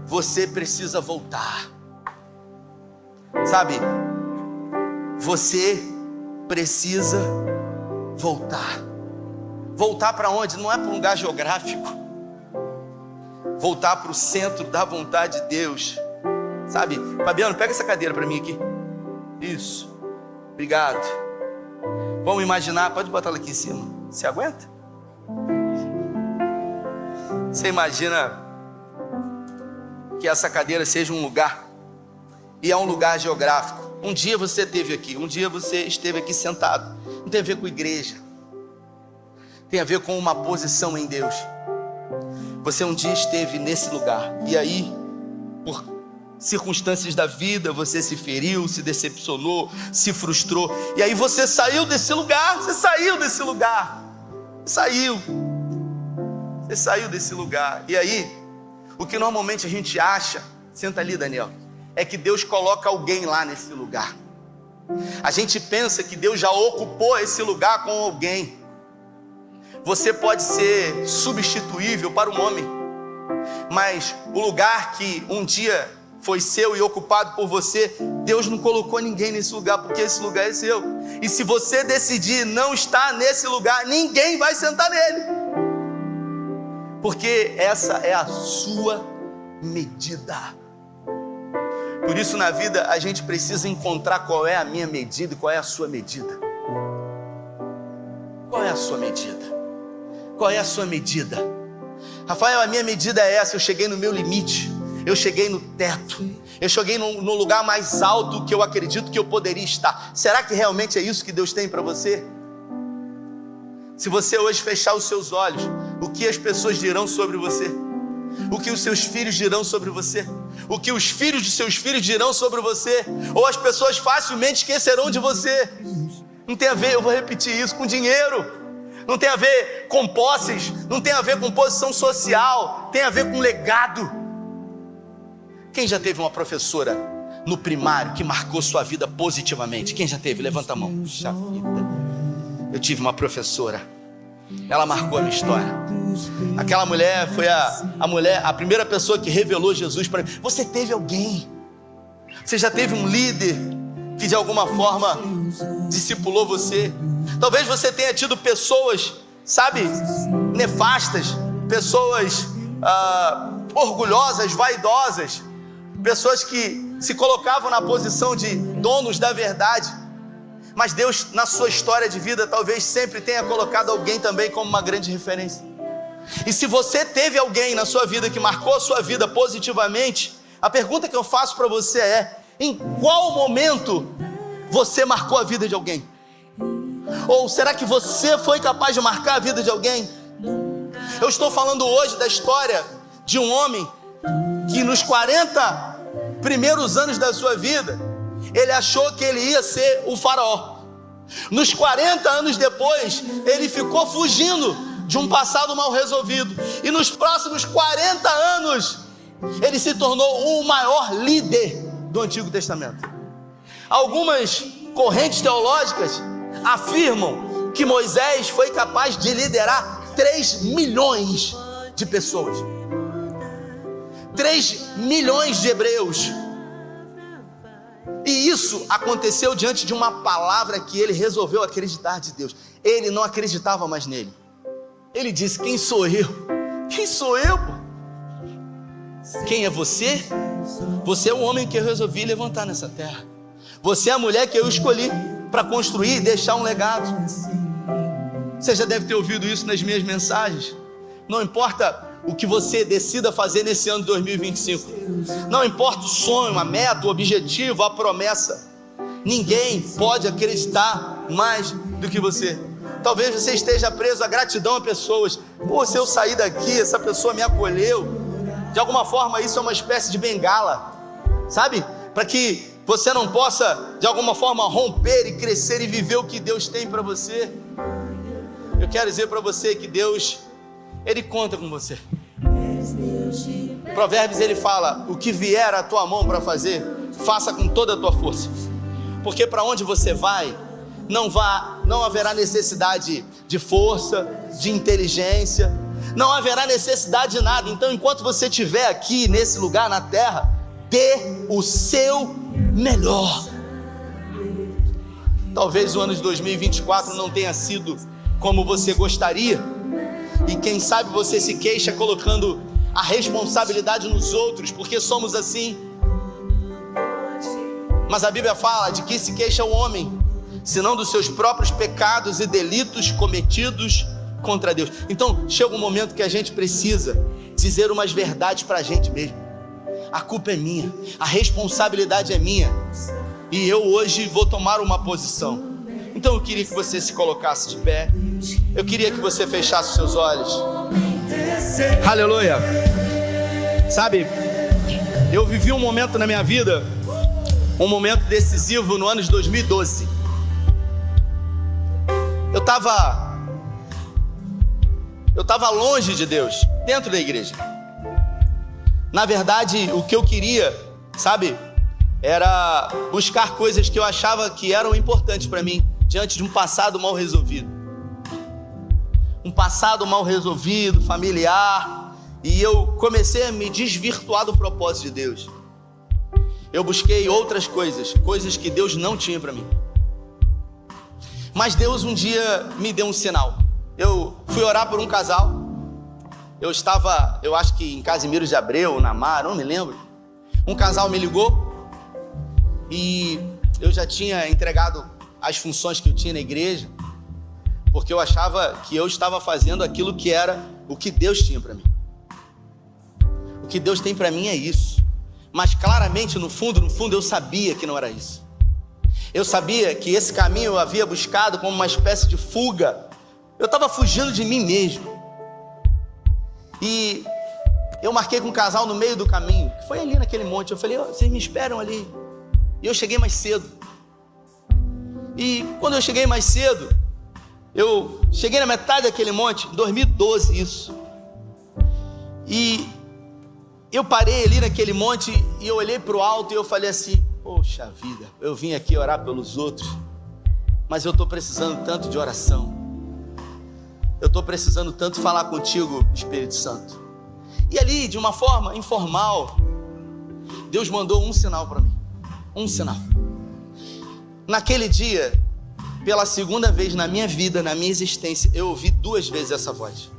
você precisa voltar. Sabe, você precisa voltar. Voltar para onde? Não é para um lugar geográfico. Voltar para o centro da vontade de Deus. Sabe, Fabiano, pega essa cadeira para mim aqui. Isso, obrigado. Vamos imaginar, pode botar ela aqui em cima. Você aguenta? Você imagina que essa cadeira seja um lugar, e é um lugar geográfico. Um dia você esteve aqui, um dia você esteve aqui sentado. Não tem a ver com igreja, tem a ver com uma posição em Deus. Você um dia esteve nesse lugar, e aí, por circunstâncias da vida, você se feriu, se decepcionou, se frustrou, e aí você saiu desse lugar. Você saiu desse lugar. Você saiu desse lugar. E aí, o que normalmente a gente acha, senta ali, Daniel, é que Deus coloca alguém lá nesse lugar. A gente pensa que Deus já ocupou esse lugar com alguém. Você pode ser substituível para um homem, mas o lugar que um dia foi seu e ocupado por você, Deus não colocou ninguém nesse lugar, porque esse lugar é seu. E se você decidir não estar nesse lugar, ninguém vai sentar nele, porque essa é a sua medida. Por isso, na vida, a gente precisa encontrar qual é a minha medida e qual é a sua medida. Qual é a sua medida? Qual é a sua medida? Rafael, a minha medida é essa: eu cheguei no meu limite, eu cheguei no teto, eu cheguei no lugar mais alto que eu acredito que eu poderia estar. Será que realmente é isso que Deus tem para você? Se você hoje fechar os seus olhos, o que as pessoas dirão sobre você? O que os seus filhos dirão sobre você? O que os filhos de seus filhos dirão sobre você? Ou as pessoas facilmente esquecerão de você? Não tem a ver, eu vou repetir isso, com dinheiro. Não tem a ver com posses, não tem a ver com posição social, tem a ver com legado. Quem já teve uma professora no primário que marcou sua vida positivamente? Quem já teve? Levanta a mão. Puxa vida, eu tive uma professora, ela marcou a minha história. Aquela mulher foi a primeira pessoa que revelou Jesus para mim. Você teve alguém, você já teve um líder que de alguma forma discipulou você. Talvez você tenha tido pessoas, sabe, nefastas, pessoas orgulhosas, vaidosas, pessoas que se colocavam na posição de donos da verdade. Mas Deus, na sua história de vida, talvez sempre tenha colocado alguém também como uma grande referência. E se você teve alguém na sua vida que marcou a sua vida positivamente, a pergunta que eu faço para você é: em qual momento você marcou a vida de alguém? Ou será que você foi capaz de marcar a vida de alguém? Eu estou falando hoje da história de um homem que nos 40 primeiros anos da sua vida, ele achou que ele ia ser o faraó. Nos 40 anos depois, ele ficou fugindo de um passado mal resolvido. E nos próximos 40 anos, ele se tornou o maior líder do Antigo Testamento. Algumas correntes teológicas afirmam que Moisés foi capaz de liderar 3 milhões de pessoas. 3 milhões de hebreus. E isso aconteceu diante de uma palavra que ele resolveu acreditar de Deus. Ele não acreditava mais nele. Ele disse: quem sou eu? Quem sou eu? Quem é você? Você é o homem que eu resolvi levantar nessa terra. Você é a mulher que eu escolhi para construir e deixar um legado. Você já deve ter ouvido isso nas minhas mensagens. Não importa o que você decida fazer nesse ano de 2025. Não importa o sonho, a meta, o objetivo, a promessa. Ninguém pode acreditar mais do que você. Talvez você esteja preso à gratidão a pessoas. Pô, se eu sair daqui, essa pessoa me acolheu. De alguma forma isso é uma espécie de bengala, sabe? Para que você não possa de alguma forma romper e crescer e viver o que Deus tem para você. Eu quero dizer para você que Deus, Ele conta com você. Provérbios ele fala: o que vier à tua mão para fazer, faça com toda a tua força, porque para onde você vai, não haverá necessidade de força, de inteligência, não haverá necessidade de nada. Então, enquanto você estiver aqui nesse lugar na terra, dê o seu melhor. Talvez o ano de 2024 não tenha sido como você gostaria, e quem sabe você se queixa colocando a responsabilidade nos outros, porque somos assim. Mas a Bíblia fala de que se queixa o homem, senão dos seus próprios pecados e delitos cometidos contra Deus. Então chega um momento que a gente precisa dizer umas verdades para a gente mesmo. A culpa é minha, a responsabilidade é minha, e eu hoje vou tomar uma posição. Então eu queria que você se colocasse de pé, eu queria que você fechasse os seus olhos. Aleluia. Sabe, eu vivi um momento na minha vida, um momento decisivo no ano de 2012. Eu estava longe de Deus, dentro da igreja. Na verdade, o que eu queria, sabe, era buscar coisas que eu achava que eram importantes para mim, diante de um passado mal resolvido. Um passado mal resolvido, familiar, e eu comecei a me desvirtuar do propósito de Deus. Eu busquei outras coisas, coisas que Deus não tinha para mim. Mas Deus um dia me deu um sinal. Eu fui orar por um casal. Eu estava, eu acho que em Casimiro de Abreu, na Mar, não me lembro. Um casal me ligou e eu já tinha entregado as funções que eu tinha na igreja, porque eu achava que eu estava fazendo aquilo que era o que Deus tinha para mim. O que Deus tem para mim é isso. Mas claramente, no fundo, eu sabia que não era isso. Eu sabia que esse caminho eu havia buscado como uma espécie de fuga. Eu estava fugindo de mim mesmo. E eu marquei com um casal no meio do caminho, que foi ali naquele monte. Eu falei: vocês me esperam ali. E eu cheguei mais cedo. E quando eu cheguei mais cedo, eu cheguei na metade daquele monte, em 2012 isso. E eu parei ali naquele monte e eu olhei para o alto e eu falei assim: poxa vida, eu vim aqui orar pelos outros, mas eu estou precisando tanto de oração. Eu estou precisando tanto falar contigo, Espírito Santo. E ali, de uma forma informal, Deus mandou um sinal para mim. Um sinal. Naquele dia, pela segunda vez na minha vida, na minha existência, eu ouvi 2 vezes essa voz.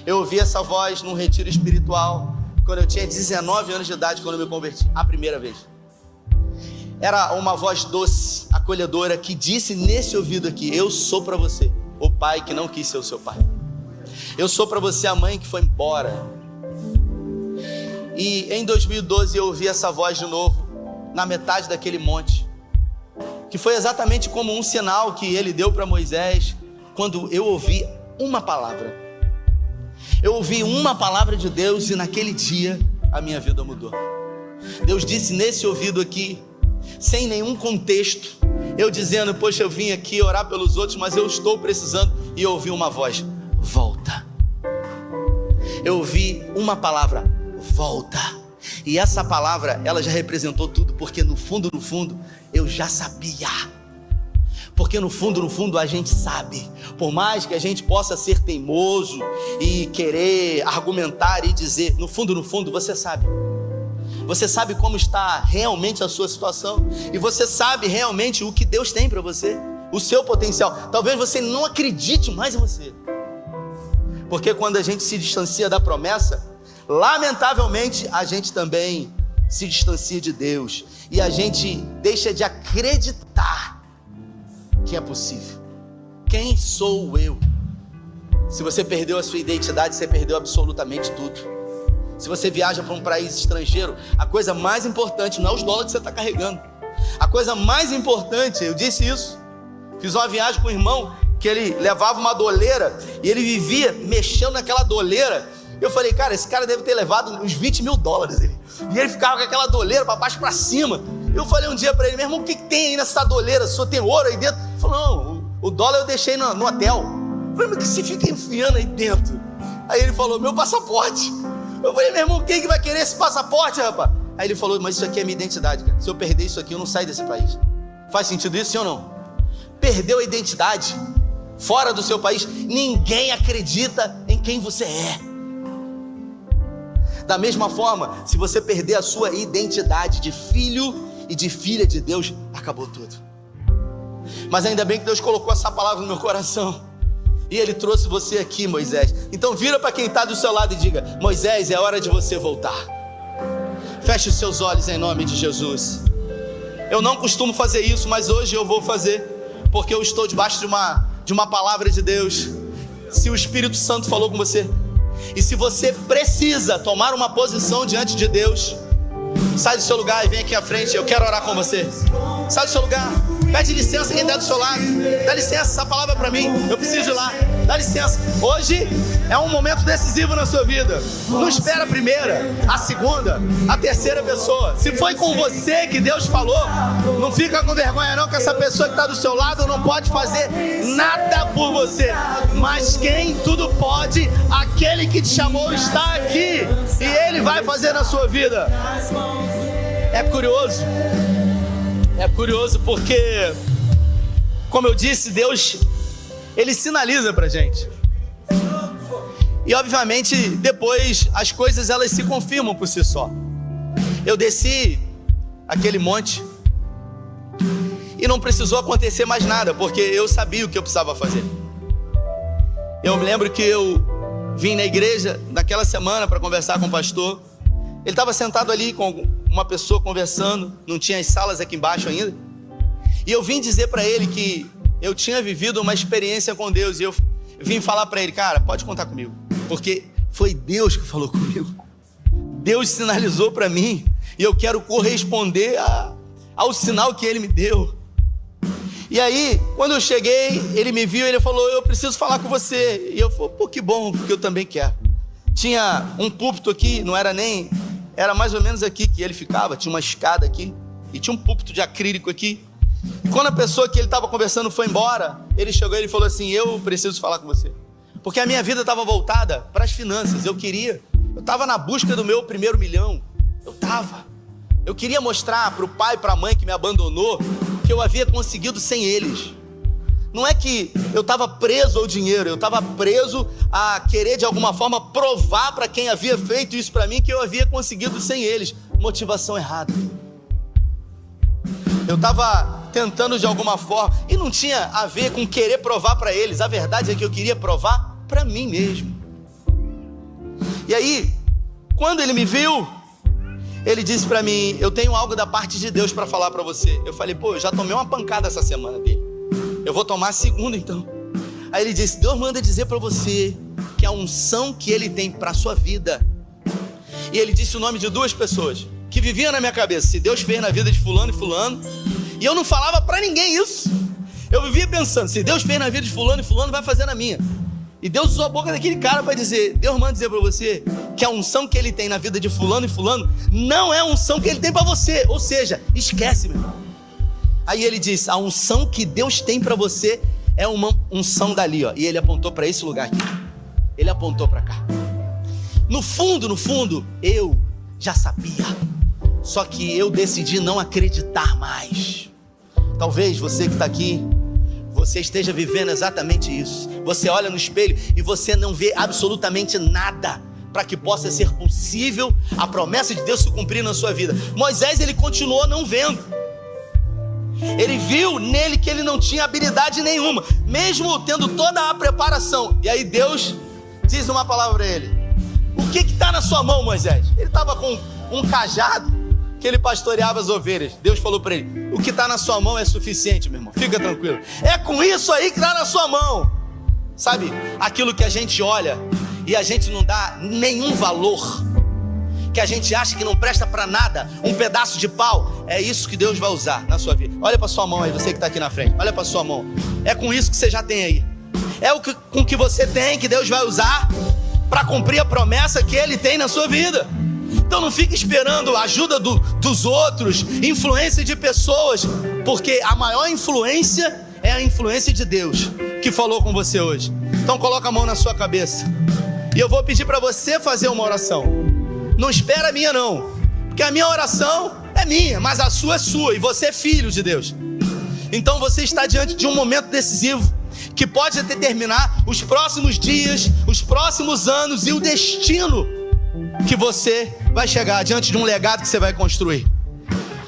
Eu ouvi essa voz num retiro espiritual, quando eu tinha 19 anos de idade, quando eu me converti, a primeira vez. Era uma voz doce, acolhedora, que disse nesse ouvido aqui: eu sou para você o pai que não quis ser o seu pai. Eu sou para você a mãe que foi embora. E em 2012 eu ouvi essa voz de novo, na metade daquele monte, que foi exatamente como um sinal que ele deu para Moisés, quando eu ouvi uma palavra. Eu ouvi uma palavra de Deus e naquele dia a minha vida mudou. Deus disse nesse ouvido aqui, sem nenhum contexto, eu dizendo: poxa, eu vim aqui orar pelos outros, mas eu estou precisando. E eu ouvi uma voz: volta. Eu ouvi uma palavra: volta. E essa palavra, ela já representou tudo, porque no fundo, eu já sabia. Porque no fundo a gente sabe. Por mais que a gente possa ser teimoso e querer argumentar e dizer, no fundo você sabe. Você sabe como está realmente a sua situação, e você sabe realmente o que Deus tem para você, o seu potencial. Talvez você não acredite mais em você, porque quando a gente se distancia da promessa, lamentavelmente a gente também se distancia de Deus, e a gente deixa de acreditar que é possível. Quem sou eu? Se você perdeu a sua identidade, você perdeu absolutamente tudo. Se você viaja para um país estrangeiro, a coisa mais importante não é os dólares que você está carregando. A coisa mais importante, eu disse isso, fiz uma viagem com um irmão que ele levava uma doleira e ele vivia mexendo naquela doleira. Eu falei: cara, esse cara deve ter levado uns 20 mil dólares. E ele ficava com aquela doleira para baixo e para cima. Eu falei um dia para ele: meu irmão, o que tem aí nessa doleira? Só tem ouro aí dentro? Ele falou: não, o dólar eu deixei no hotel. Eu falei: mas o que você fica enfiando aí dentro? Aí ele falou: meu passaporte. Eu falei, meu irmão, quem que vai querer esse passaporte, rapaz? Aí ele falou, mas isso aqui é minha identidade, cara. Se eu perder isso aqui, eu não saio desse país. Faz sentido isso, sim ou não? Perdeu a identidade fora do seu país, ninguém acredita em quem você é. Da mesma forma, se você perder a sua identidade de filho e de filha de Deus, acabou tudo. Mas ainda bem que Deus colocou essa palavra no meu coração, e Ele trouxe você aqui, Moisés. Então vira para quem está do seu lado e diga, Moisés, é hora de você voltar. Feche os seus olhos em nome de Jesus. Eu não costumo fazer isso, mas hoje eu vou fazer, porque eu estou debaixo de uma palavra de Deus. Se o Espírito Santo falou com você, e se você precisa tomar uma posição diante de Deus, sai do seu lugar e vem aqui à frente, eu quero orar com você. Sai do seu lugar, pede licença quem está do seu lado. Dá licença, essa palavra é para mim, eu preciso ir lá. Dá licença, hoje é um momento decisivo na sua vida. Não espera a primeira, a segunda, a terceira pessoa. Se foi com você que Deus falou, não fica com vergonha não, que essa pessoa que está do seu lado não pode fazer nada por você. Mas quem tudo pode, aquele que te chamou está aqui, e Ele vai fazer na sua vida. É curioso porque, como eu disse, Deus, Ele sinaliza pra gente. E obviamente depois as coisas elas se confirmam por si só. Eu desci aquele monte e não precisou acontecer mais nada, porque eu sabia o que eu precisava fazer. Eu me lembro que eu vim na igreja naquela semana para conversar com o pastor. Ele estava sentado ali com uma pessoa conversando, não tinha as salas aqui embaixo ainda. E eu vim dizer para ele que eu tinha vivido uma experiência com Deus, e eu vim falar para ele, cara, pode contar comigo, porque foi Deus que falou comigo. Deus sinalizou para mim, e eu quero corresponder ao sinal que Ele me deu. E aí, quando eu cheguei, ele me viu, ele falou, eu preciso falar com você. E eu falei, pô, que bom, porque eu também quero. Tinha um púlpito aqui, era mais ou menos aqui que ele ficava, tinha uma escada aqui, e tinha um púlpito de acrílico aqui. E quando a pessoa que ele estava conversando foi embora, ele chegou e falou assim, eu preciso falar com você. Porque a minha vida estava voltada para as finanças, eu estava na busca do meu primeiro milhão, eu queria mostrar para o pai e para a mãe que me abandonou, que eu havia conseguido sem eles. Não é que eu estava preso ao dinheiro, eu estava preso a querer de alguma forma provar para quem havia feito isso para mim que eu havia conseguido sem eles. Motivação errada. Eu estava tentando de alguma forma, e não tinha a ver com querer provar para eles, a verdade é que eu queria provar para mim mesmo. E aí, quando ele me viu, ele disse para mim, eu tenho algo da parte de Deus para falar para você. Eu falei, pô, eu já tomei uma pancada essa semana dele, eu vou tomar a segunda então. Aí ele disse, Deus manda dizer para você que a unção que Ele tem para a sua vida. E ele disse o nome de duas pessoas que viviam na minha cabeça, se Deus fez na vida de fulano e fulano, e eu não falava para ninguém isso. Eu vivia pensando, se Deus fez na vida de fulano e fulano, vai fazer na minha. E Deus usou a boca daquele cara para dizer, Deus manda dizer para você que a unção que Ele tem na vida de fulano e fulano não é a unção que Ele tem para você. Ou seja, esquece, meu irmão. Aí ele disse, a unção que Deus tem para você é uma unção dali, ó. E ele apontou para esse lugar aqui. Ele apontou para cá. No fundo, eu já sabia. Só que eu decidi não acreditar mais. Talvez você que está aqui, você esteja vivendo exatamente isso. Você olha no espelho e você não vê absolutamente nada para que possa ser possível a promessa de Deus se cumprir na sua vida. Moisés, ele continuou não vendo. Ele viu nele que ele não tinha habilidade nenhuma, mesmo tendo toda a preparação. E aí Deus diz uma palavra para ele, o que está na sua mão, Moisés? Ele estava com um cajado que ele pastoreava as ovelhas. Deus falou para ele, o que está na sua mão é suficiente, meu irmão, fica tranquilo, é com isso aí que está na sua mão. Sabe, aquilo que a gente olha e a gente não dá nenhum valor, que a gente acha que não presta para nada, um pedaço de pau, é isso que Deus vai usar na sua vida. Olha para sua mão aí, você que está aqui na frente, olha para sua mão, é com isso que você já tem aí, é com o que você tem que Deus vai usar para cumprir a promessa que Ele tem na sua vida. Então não fique esperando a ajuda dos outros, influência de pessoas, porque a maior influência é a influência de Deus que falou com você hoje. Então coloca a mão na sua cabeça e eu vou pedir para você fazer uma oração. não espera a minha não, porque a minha oração é minha, mas a sua é sua, e você é filho de Deus. Então você está diante de um momento decisivo, que pode determinar os próximos dias, os próximos anos e o destino que você vai chegar, diante de um legado que você vai construir.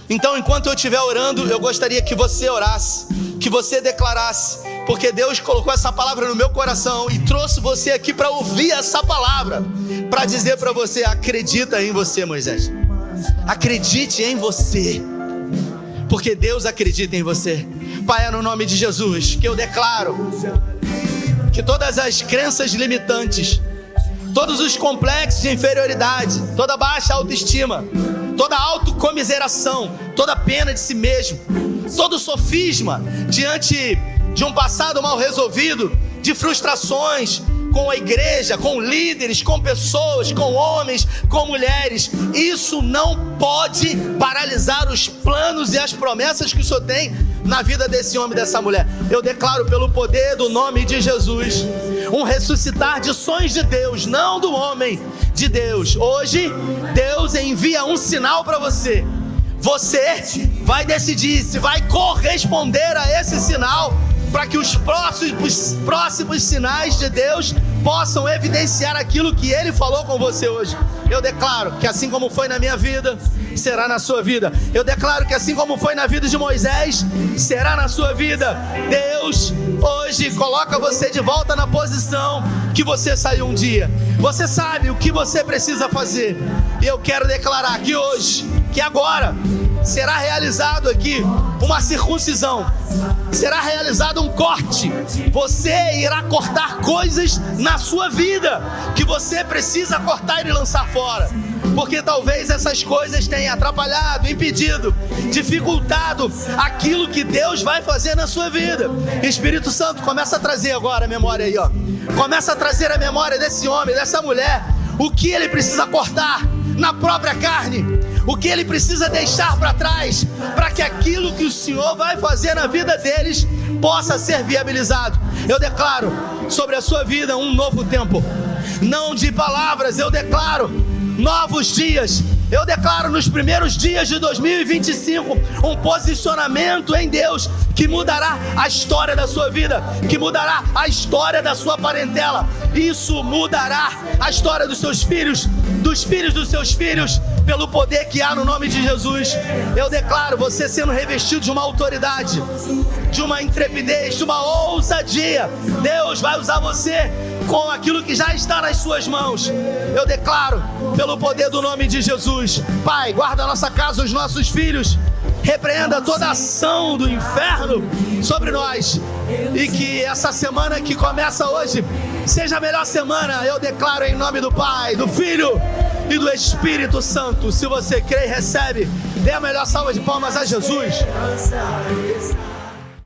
Então, enquanto eu estiver orando, eu gostaria que você orasse, que você declarasse, porque Deus colocou essa palavra no meu coração e trouxe você aqui para ouvir essa palavra, para dizer para você: acredita em você, Moisés, acredite em você, porque Deus acredita em você. Pai, é no nome de Jesus que eu declaro que todas as crenças limitantes, todos os complexos de inferioridade, toda baixa autoestima, toda autocomiseração, toda pena de si mesmo, todo sofisma diante de um passado mal resolvido, de frustrações com a igreja, com líderes, com pessoas, com homens, com mulheres, isso não pode paralisar os planos e as promessas que o Senhor tem na vida desse homem e dessa mulher. Eu declaro pelo poder do nome de Jesus um ressuscitar de sonhos de Deus, não do homem, de Deus. Hoje Deus envia um sinal para você. Você vai decidir se vai corresponder a esse sinal, para que os próximos sinais de Deus possam evidenciar aquilo que Ele falou com você hoje. Eu declaro que assim como foi na minha vida, será na sua vida. Eu declaro que assim como foi na vida de Moisés, será na sua vida. Deus hoje coloca você de volta na posição que você saiu um dia. Você sabe o que você precisa fazer. E eu quero declarar que hoje, que agora, será realizado aqui uma circuncisão, será realizado um corte. Você irá cortar coisas na sua vida que você precisa cortar e lançar fora, porque talvez essas coisas tenham atrapalhado, impedido, dificultado aquilo que Deus vai fazer na sua vida. Espírito Santo, começa a trazer agora a memória aí, ó. Começa a trazer a memória desse homem, dessa mulher, o que ele precisa cortar na própria carne, o que ele precisa deixar para trás, para que aquilo que o Senhor vai fazer na vida deles possa ser viabilizado. Eu declaro sobre a sua vida um novo tempo, não de palavras, eu declaro novos dias. Eu declaro nos primeiros dias de 2025 um posicionamento em Deus que mudará a história da sua vida, que mudará a história da sua parentela. Isso mudará a história dos seus filhos, dos filhos dos seus filhos, pelo poder que há no nome de Jesus. Eu declaro você sendo revestido de uma autoridade, de uma intrepidez, de uma ousadia. Deus vai usar você com aquilo que já está nas suas mãos. Eu declaro pelo poder do nome de Jesus. Pai, guarda a nossa casa, os nossos filhos, repreenda toda ação do inferno sobre nós, e que essa semana que começa hoje seja a melhor semana. Eu declaro em nome do Pai, do Filho e do Espírito Santo. Se você crê e recebe, dê a melhor salva de palmas a Jesus.